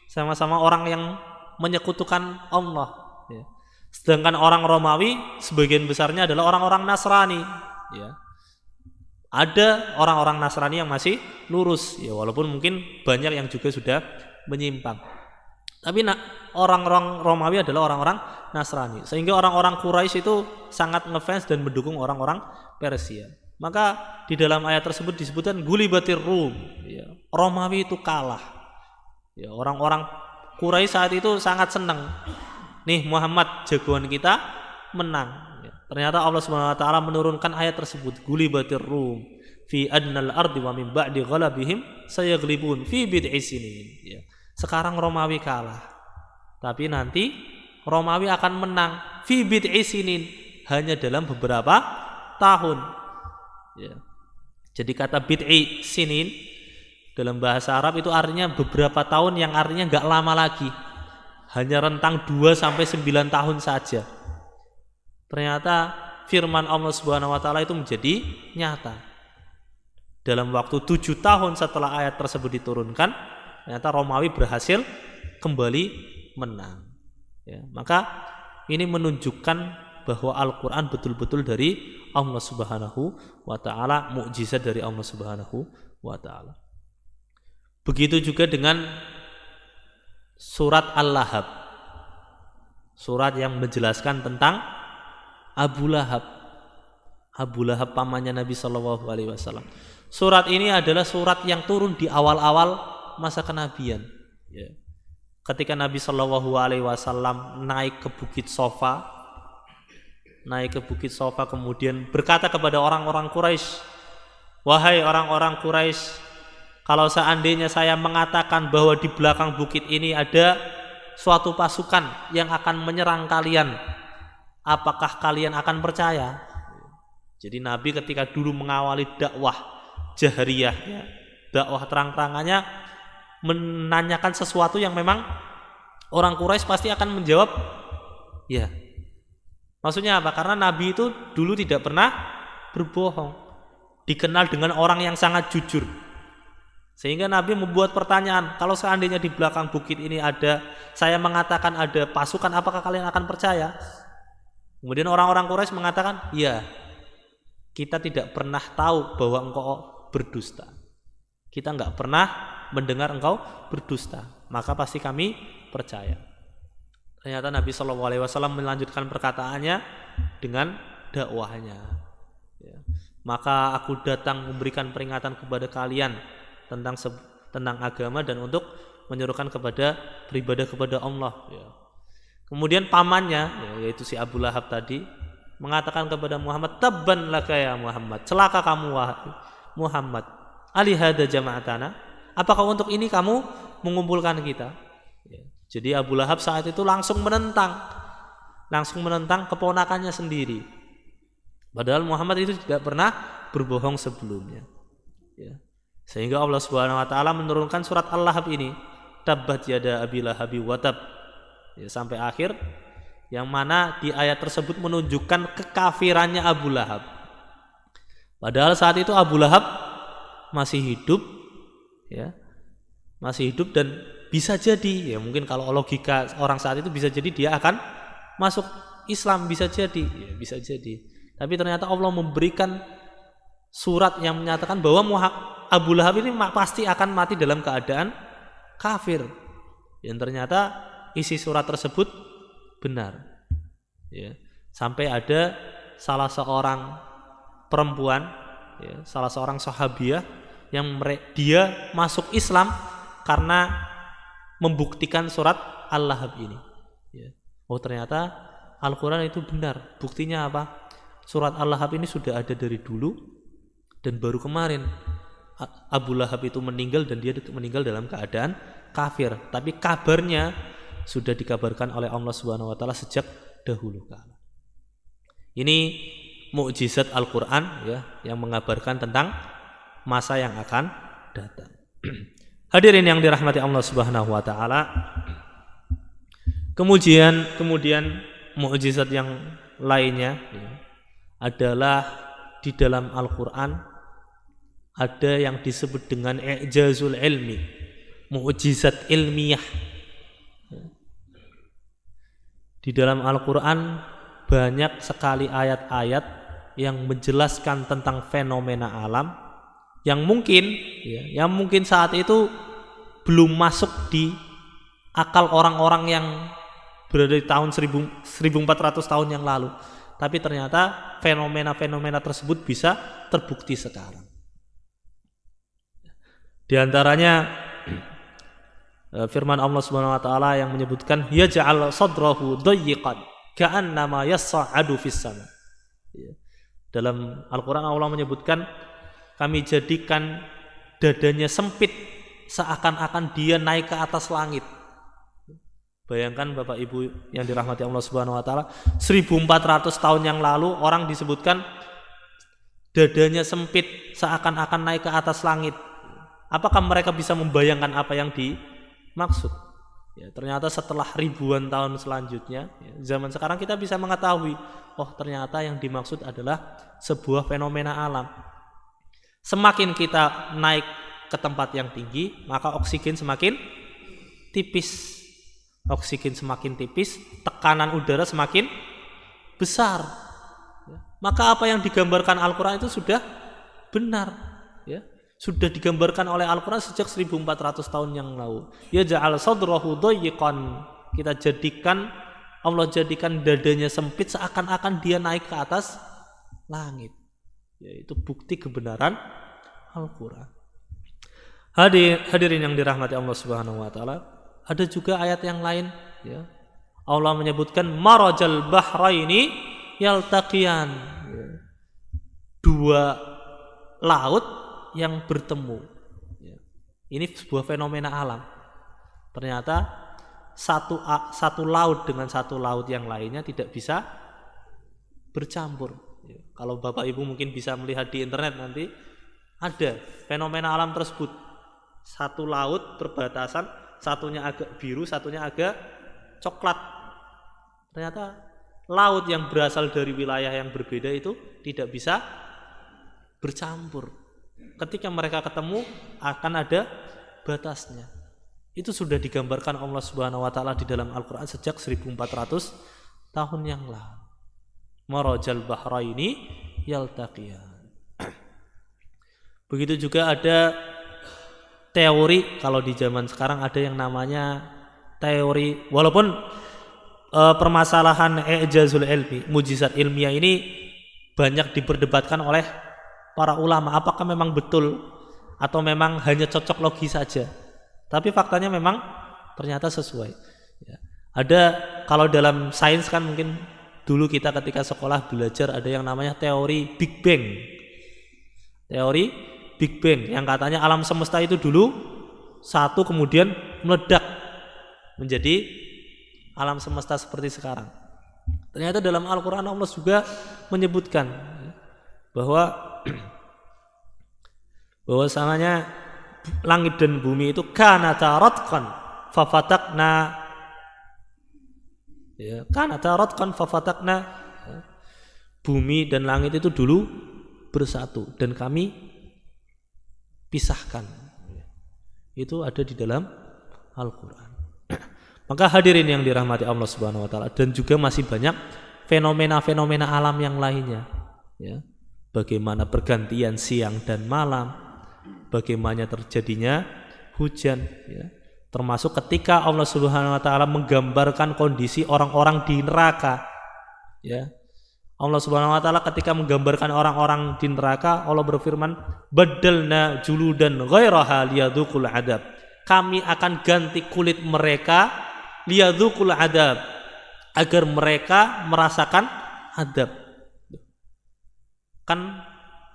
sama-sama orang yang menyekutukan Allah. Ya. Sedangkan orang Romawi sebagian besarnya adalah orang-orang Nasrani. Ya. Ada orang-orang Nasrani yang masih lurus, ya, walaupun mungkin banyak yang juga sudah menyimpang. Tapi orang-orang Romawi adalah orang-orang Nasrani, sehingga orang-orang Quraisy itu sangat ngefans dan mendukung orang-orang Persia. Maka di dalam ayat tersebut disebutkan gulibatir Rum, ya, Romawi itu kalah. Ya, orang-orang Quraisy saat itu sangat senang. Nih Muhammad jagoan kita menang. Ya. Ternyata Allah Subhanahu wa taala menurunkan ayat tersebut, gulibatir rum fi adnal ardi wa min ba'di ghalabihim sayaglibun fi bid'i sinin. Ya. Sekarang Romawi kalah. Tapi nanti Romawi akan menang fi bid'i sinin, hanya dalam beberapa tahun. Ya. Jadi kata bid'i sinin dalam bahasa Arab itu artinya beberapa tahun, yang artinya enggak lama lagi. Hanya rentang 2 sampai 9 tahun saja. Ternyata firman Allah Subhanahu wa taala itu menjadi nyata. Dalam waktu 7 tahun setelah ayat tersebut diturunkan, ternyata Romawi berhasil kembali menang. Ya, maka ini menunjukkan bahwa Al-Quran betul-betul dari Allah Subhanahu wa ta'ala, mukjizat dari Allah Subhanahu wa ta'ala. Begitu juga dengan surat Al-Lahab, surat yang menjelaskan tentang Abu Lahab. Abu Lahab pamannya Nabi Shallallahu Alaihi Wasallam. Surat ini adalah surat yang turun di awal-awal masa kenabian. Ya. Ketika Nabi Shallallahu Alaihi Wasallam naik ke Bukit Sofa, kemudian berkata kepada orang-orang Quraisy, wahai orang-orang Quraisy, kalau seandainya saya mengatakan bahwa di belakang bukit ini ada suatu pasukan yang akan menyerang kalian, apakah kalian akan percaya? Jadi Nabi ketika dulu mengawali dakwah jahriyah, dakwah terang-terangannya, menanyakan sesuatu yang memang orang Quraisy pasti akan menjawab ya. Maksudnya apa? Karena Nabi itu dulu tidak pernah berbohong, dikenal dengan orang yang sangat jujur. Sehingga Nabi membuat pertanyaan, kalau seandainya di belakang bukit ini ada, saya mengatakan ada pasukan, apakah kalian akan percaya? Kemudian orang-orang Quraisy mengatakan, ya, kita tidak pernah tahu bahwa engkau berdusta. Kita enggak pernah mendengar engkau berdusta, maka pasti kami percaya. Ternyata Nabi SAW melanjutkan perkataannya dengan dakwahnya. Ya. Maka aku datang memberikan peringatan kepada kalian tentang agama dan untuk menyerukan kepada beribadah kepada Allah. Ya. Kemudian pamannya, yaitu si Abu Lahab tadi, mengatakan kepada Muhammad, tabban laka ya Muhammad, celaka kamu wahai Muhammad, alihada jama'atana, apakah untuk ini kamu mengumpulkan kita? Ya. Jadi Abu Lahab saat itu langsung menentang keponakannya sendiri. Padahal Muhammad itu tidak pernah berbohong sebelumnya. Ya. Sehingga Allah Subhanahu wa taala menurunkan surat Al-Lahab ini, tabbat yada abi lahabi wa tab. Ya, sampai akhir, yang mana di ayat tersebut menunjukkan kekafirannya Abu Lahab. Padahal saat itu Abu Lahab masih hidup, ya. Masih hidup dan bisa jadi, ya mungkin kalau logika orang saat itu bisa jadi dia akan masuk Islam, bisa jadi, ya, bisa jadi. Tapi ternyata Allah memberikan surat yang menyatakan bahwa Abu Lahab ini pasti akan mati dalam keadaan kafir. Dan ternyata isi surat tersebut benar. Ya. Sampai ada salah seorang perempuan, ya, salah seorang sahabiah yang dia masuk Islam karena membuktikan surat Al-Lahab ini. Ya. Oh, ternyata Al-Quran itu benar. Buktinya apa? Surat Al-Lahab ini sudah ada dari dulu, dan baru kemarin Abu Lahab itu meninggal, dan dia meninggal dalam keadaan kafir. Tapi kabarnya sudah dikabarkan oleh Allah Subhanahu wa taala sejak dahulu kala. Ini mukjizat Al-Qur'an, ya, yang mengabarkan tentang masa yang akan datang. Hadirin yang dirahmati Allah Subhanahu wa taala. Kemudian mukjizat yang lainnya, ya, adalah di dalam Al-Qur'an ada yang disebut dengan i'jazul ilmi, mukjizat ilmiah. Di dalam Al-Quran banyak sekali ayat-ayat yang menjelaskan tentang fenomena alam yang mungkin saat itu belum masuk di akal orang-orang yang berada di tahun 1400 tahun yang lalu. Tapi ternyata fenomena-fenomena tersebut bisa terbukti sekarang. Di antaranya firman Allah Subhanahu wa taala yang menyebutkan yaj'al sadrahu dayyiqan ka'annama yas'adu fis sama. Ya. Dalam Al-Quran Allah menyebutkan, kami jadikan dadanya sempit seakan-akan dia naik ke atas langit. Bayangkan Bapak Ibu yang dirahmati Allah Subhanahu wa taala, 1400 tahun yang lalu orang disebutkan dadanya sempit seakan-akan naik ke atas langit. Apakah mereka bisa membayangkan apa yang dimaksud? Ya, ternyata setelah ribuan tahun selanjutnya, ya, zaman sekarang kita bisa mengetahui, oh ternyata yang dimaksud adalah sebuah fenomena alam. Semakin kita naik ke tempat yang tinggi, maka oksigen semakin tipis. Oksigen semakin tipis, tekanan udara semakin besar. Maka apa yang digambarkan Al-Quran itu sudah benar, ya. Sudah digambarkan oleh Al-Quran sejak 1400 tahun yang lalu. Ya ja'al sadrahu dayyiqan. Kita jadikan, Allah jadikan dadanya sempit seakan-akan dia naik ke atas langit. Yaitu bukti kebenaran Al-Quran. Hadirin yang dirahmati Allah Subhanahu wa taala, ada juga ayat yang lain, ya. Allah menyebutkan marajal bahraini yaltaqiyan, ya. Dua laut yang bertemu, ya. Ini sebuah fenomena alam. Ternyata satu laut dengan satu laut yang lainnya tidak bisa bercampur, ya. Kalau Bapak Ibu mungkin bisa melihat di internet nanti ada fenomena alam tersebut. Satu laut berbatasan, satunya agak biru, satunya agak coklat. Ternyata laut yang berasal dari wilayah yang berbeda itu tidak bisa bercampur. Ketika mereka ketemu akan ada batasnya. Itu sudah digambarkan Allah Subhanahu wa taala di dalam Al-Qur'an sejak 1400 tahun yang lalu. Marajal bahraini yaltaqiyan. Begitu juga ada teori, kalau di zaman sekarang ada yang namanya teori, walaupun permasalahan i'jazul ilmi, mujizat ilmiah ini banyak diperdebatkan oleh para ulama, apakah memang betul atau memang hanya cocok logi saja. Tapi faktanya memang ternyata sesuai, ya. Ada, kalau dalam sains kan mungkin dulu kita ketika sekolah belajar ada yang namanya teori Big Bang. Teori Big Bang yang katanya alam semesta itu dulu satu kemudian meledak menjadi alam semesta seperti sekarang. Ternyata dalam Al-Quran Allah juga menyebutkan bahwasanya langit dan bumi itu kanata ratqan fafatakna, ya, kanata ratqan fafatakna, bumi dan langit itu dulu bersatu dan kami pisahkan. Itu ada di dalam Al-Quran. Maka hadirin yang dirahmati Allah Subhanahu wa taala, dan juga masih banyak fenomena-fenomena alam yang lainnya, ya. Bagaimana pergantian siang dan malam, bagaimana terjadinya hujan, ya. Termasuk ketika Allah Subhanahu wa taala menggambarkan kondisi orang-orang di neraka, ya. Allah Subhanahu wa taala ketika menggambarkan orang-orang di neraka, Allah berfirman, "Badalna juludan ghairaha liyadzuqul adab." Kami akan ganti kulit mereka liyadzuqul adab, agar mereka merasakan adab. Kan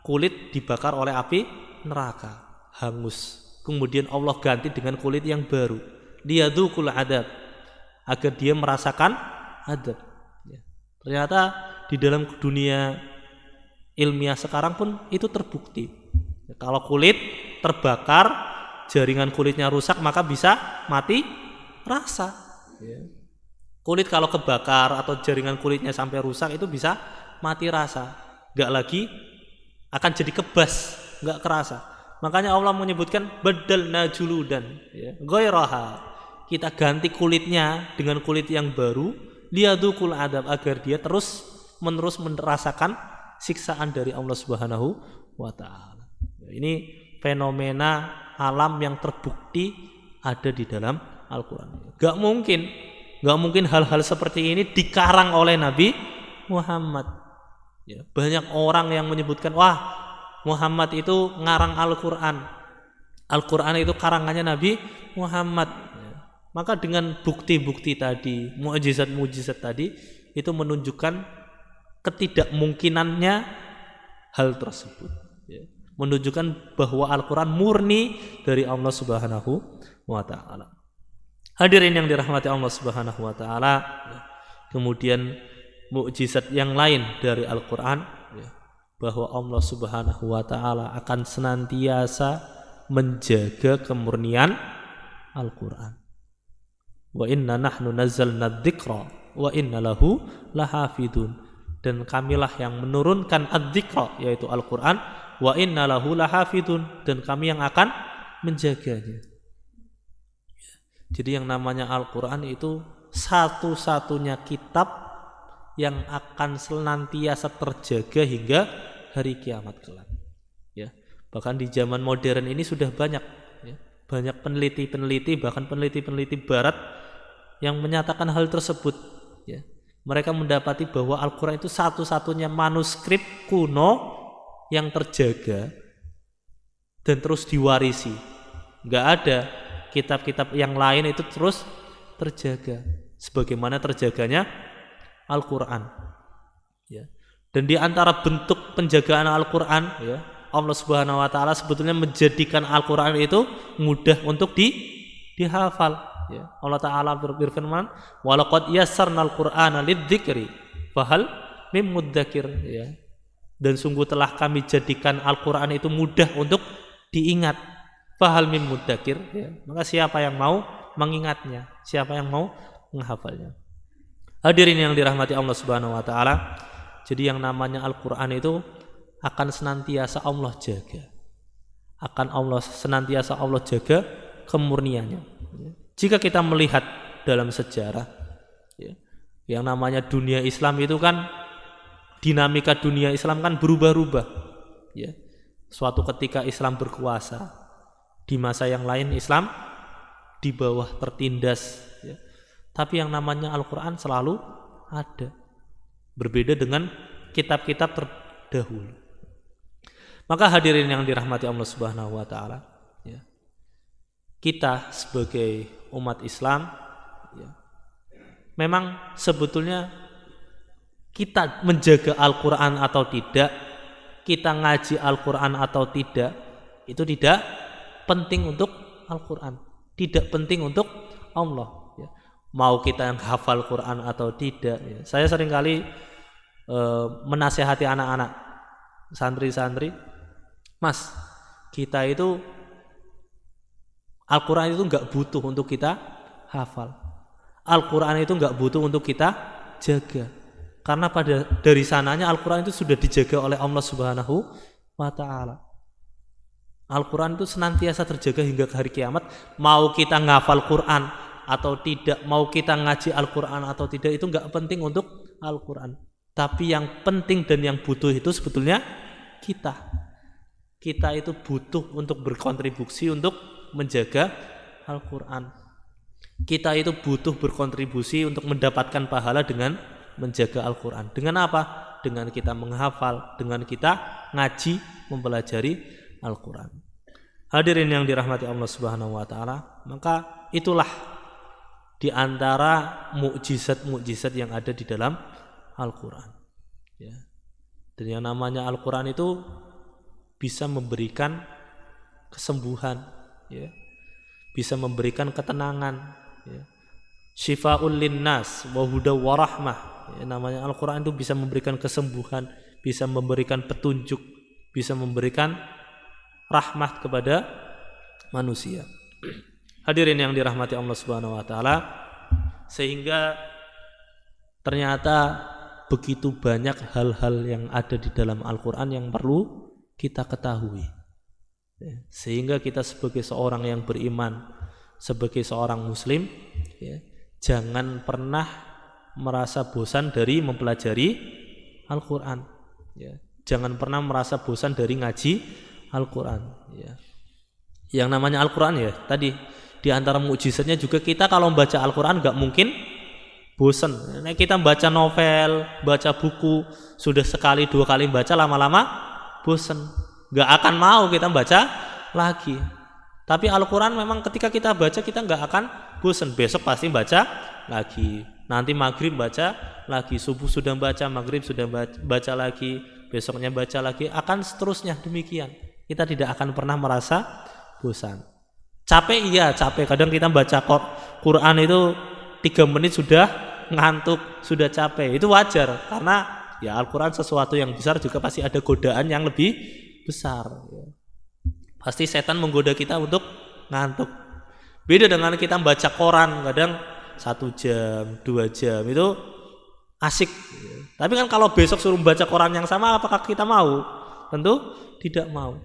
kulit dibakar oleh api neraka, hangus. Kemudian Allah ganti dengan kulit yang baru, liyadzuqul adab, agar dia merasakan adab. Ternyata di dalam dunia ilmiah sekarang pun itu terbukti. Kalau kulit terbakar, jaringan kulitnya rusak, maka bisa mati rasa. Kulit kalau kebakar atau jaringan kulitnya sampai rusak itu bisa mati rasa. Gak lagi akan jadi kebas, gak kerasa. Makanya Allah menyebutkan badalna juludan, ghairaha. Kita ganti kulitnya dengan kulit yang baru, liyadzuqul adab, agar dia terus menerus merasakan siksaan dari Allah Subhanahu wa taala. Ini fenomena alam yang terbukti ada di dalam Al-Quran. Gak mungkin hal-hal seperti ini dikarang oleh Nabi Muhammad. Ya, banyak orang yang menyebutkan, wah, Muhammad itu ngarang Al-Quran. Al-Quran itu karangannya Nabi Muhammad. Ya. Maka dengan bukti-bukti tadi, mukjizat-mukjizat tadi, itu menunjukkan ketidakmungkinannya hal tersebut. Ya. Menunjukkan bahwa Al-Quran murni dari Allah Subhanahu wa Ta'ala. Hadirin yang dirahmati Allah Subhanahu wa Ta'ala, kemudian mukjizat yang lain dari Al-Quran, bahwa Allah Subhanahu wa Ta'ala akan senantiasa menjaga kemurnian Al-Quran. Wa inna nahnu nazzalna dzikra wa inna lahu lahafidun. Dan kamilah yang menurunkan ad-dzikra, yaitu Al-Quran, wa inna lahu lahafidun, dan kami yang akan menjaganya. Jadi yang namanya Al-Quran itu satu-satunya kitab yang akan senantiasa terjaga hingga hari kiamat kelak. Ya, bahkan di zaman modern ini sudah banyak, ya, banyak peneliti-peneliti, bahkan peneliti-peneliti Barat yang menyatakan hal tersebut. Ya, mereka mendapati bahwa Al-Quran itu satu-satunya manuskrip kuno yang terjaga dan terus diwarisi. Nggak ada kitab-kitab yang lain itu terus terjaga sebagaimana terjaganya Al-Quran. Ya. Dan di antara bentuk penjagaan Al-Quran, ya, Allah Subhanahu wa Ta'ala sebetulnya menjadikan Al-Quran itu mudah untuk dihafal. Ya. Allah Ta'ala berfirman, walaqad yassarnal Qur'ana lidzikri fahal mim mudzakir. Ya. Dan sungguh telah kami jadikan Al-Quran itu mudah untuk diingat. Fahal mim mudzakir. Ya. Maka siapa yang mau mengingatnya, siapa yang mau menghafalnya. Hadirin yang dirahmati Allah Subhanahu wa Ta'ala, jadi yang namanya Al-Quran itu akan senantiasa Allah jaga, senantiasa Allah jaga kemurniannya. Jika kita melihat dalam sejarah, ya, yang namanya dunia Islam itu kan, dinamika dunia Islam kan berubah-ubah. Ya. Suatu ketika Islam berkuasa, di masa yang lain Islam di bawah tertindas. Ya. Tapi yang namanya Al-Quran selalu ada, berbeda dengan kitab-kitab terdahulu. Maka hadirin yang dirahmati Allah Subhanahu wa Ta'ala, ya, kita sebagai umat Islam, ya, memang sebetulnya kita menjaga Al-Quran atau tidak, kita ngaji Al-Quran atau tidak, itu tidak penting untuk Al-Quran, tidak penting untuk Allah. Ya. Mau kita yang hafal Quran atau tidak, ya. Saya seringkali menasihati anak-anak, santri-santri, Mas, kita itu Al-Quran itu enggak butuh untuk kita hafal. Al-Quran itu enggak butuh untuk kita jaga. Karena dari sananya Al-Quran itu sudah dijaga oleh Allah Subhanahu wa Ta'ala. Al-Quran itu senantiasa terjaga hingga ke hari kiamat. Mau kita ngafal Quran atau tidak, mau kita ngaji Al-Quran atau tidak, itu enggak penting untuk Al-Quran. Tapi yang penting dan yang butuh itu sebetulnya kita. Kita itu butuh untuk berkontribusi untuk menjaga Al-Quran. Kita itu butuh berkontribusi untuk mendapatkan pahala dengan menjaga Al-Quran. Dengan apa? Dengan kita menghafal, dengan kita ngaji, mempelajari Al-Quran. Hadirin yang dirahmati Allah Subhanahu wa Ta'ala, maka itulah di antara mukjizat-mukjizat yang ada di dalam Al-Quran. Ya. Dan yang namanya Al-Quran itu bisa memberikan kesembuhan, ya, bisa memberikan ketenangan, ya. Syifa'ul linnas wa huda wa rahmah. Ya, namanya Al-Quran itu bisa memberikan kesembuhan, bisa memberikan petunjuk, bisa memberikan rahmat kepada manusia. Hadirin yang dirahmati Allah Subhanahu wa Ta'ala, sehingga ternyata begitu banyak hal-hal yang ada di dalam Al-Quran yang perlu kita ketahui. Sehingga kita sebagai seorang yang beriman, sebagai seorang muslim, ya, jangan pernah merasa bosan dari mempelajari Al-Quran. Ya. Jangan pernah merasa bosan dari ngaji Al-Quran. Ya. Yang namanya Al-Quran, ya tadi di antara mukjizatnya juga, kita kalau membaca Al-Quran gak mungkin bosan. Nah, kita baca novel, baca buku, sudah sekali dua kali baca, lama-lama bosan, gak akan mau kita baca lagi. Tapi Al-Quran memang ketika kita baca, kita gak akan bosan, besok pasti baca lagi, Nanti maghrib baca lagi, subuh sudah baca, maghrib sudah baca lagi, besoknya baca lagi, akan seterusnya demikian. Kita tidak akan pernah merasa bosan. Capek iya, capek. Kadang kita baca Quran itu 3 menit sudah ngantuk, sudah capek. Itu wajar karena ya Al-Quran sesuatu yang besar, juga pasti ada godaan yang lebih besar. Pasti setan menggoda kita untuk ngantuk. Beda dengan kita baca koran, kadang 1 jam, 2 jam itu asik. Tapi kan kalau besok suruh baca koran yang sama, apakah kita mau? Tentu tidak mau.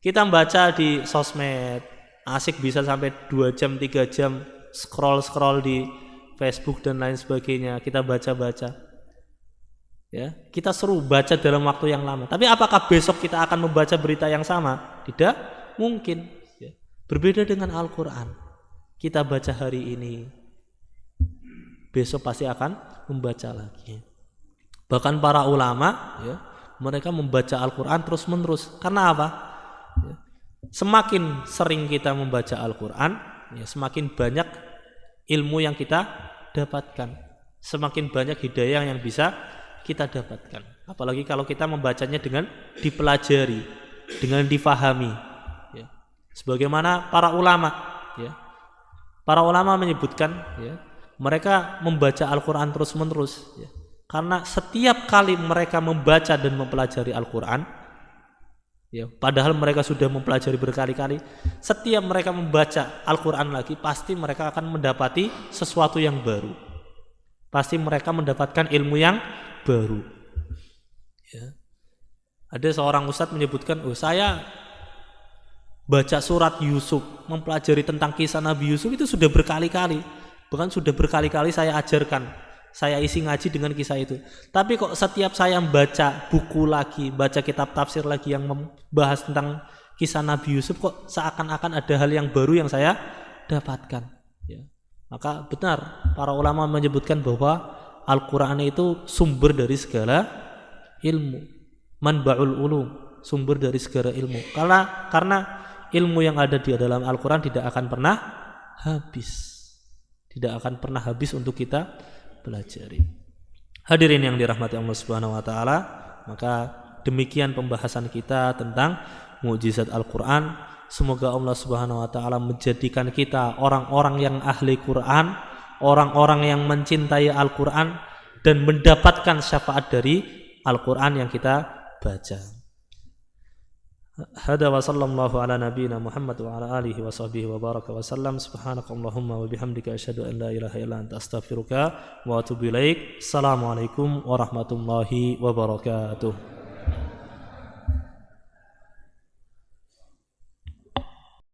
Kita baca di sosmed, asik bisa sampai 2 jam, 3 jam scroll di Facebook dan lain sebagainya. Kita baca-baca. Ya, kita seru baca dalam waktu yang lama. Tapi apakah besok kita akan membaca berita yang sama? Tidak mungkin. Ya. Berbeda dengan Al-Quran. Kita baca hari ini, besok pasti akan membaca lagi. Bahkan para ulama, ya, mereka membaca Al-Quran terus menerus. Karena apa? Ya. Semakin sering kita membaca Al-Quran, ya, semakin banyak ilmu yang kita dapatkan, semakin banyak hidayah yang bisa kita dapatkan. Apalagi kalau kita membacanya dengan dipelajari, dengan difahami, ya. Sebagaimana para ulama, ya, para ulama menyebutkan, ya, mereka membaca Al-Quran terus menerus, ya, karena setiap kali mereka membaca dan mempelajari Al-Quran, ya, padahal mereka sudah mempelajari berkali-kali, setiap mereka membaca Al-Quran lagi, pasti mereka akan mendapati sesuatu yang baru. Pasti mereka mendapatkan ilmu yang baru. Ya. Ada seorang ustadz menyebutkan, saya baca surat Yusuf, mempelajari tentang kisah Nabi Yusuf itu sudah berkali-kali. Bahkan sudah berkali-kali saya ajarkan, saya isi ngaji dengan kisah itu. Tapi kok setiap saya membaca buku lagi, baca kitab tafsir lagi yang membahas tentang kisah Nabi Yusuf, kok seakan-akan ada hal yang baru yang saya dapatkan. Ya. Maka benar, para ulama menyebutkan bahwa Al-Quran itu sumber dari segala ilmu, manba'ul ulum, sumber dari segala ilmu. Karena ilmu yang ada di dalam Al-Quran tidak akan pernah habis, tidak akan pernah habis untuk kita pelajari. Hadirin yang dirahmati Allah Subhanahu wa taala, maka demikian pembahasan kita tentang mukjizat Al-Quran. Semoga Allah Subhanahu wa taala menjadikan kita orang-orang yang ahli Quran, orang-orang yang mencintai Al-Quran dan mendapatkan syafaat dari Al-Quran yang kita baca. Hada wa sallallahu ala nabiyyina Muhammad wa ala alihi wa sahbihi wa baraka wa sallam. Subhanakallahumma wa bihamdika asyhadu an la ilaha illa anta astaghfiruka wa atubu ilaik. Assalamualaikum warahmatullahi wabarakatuh.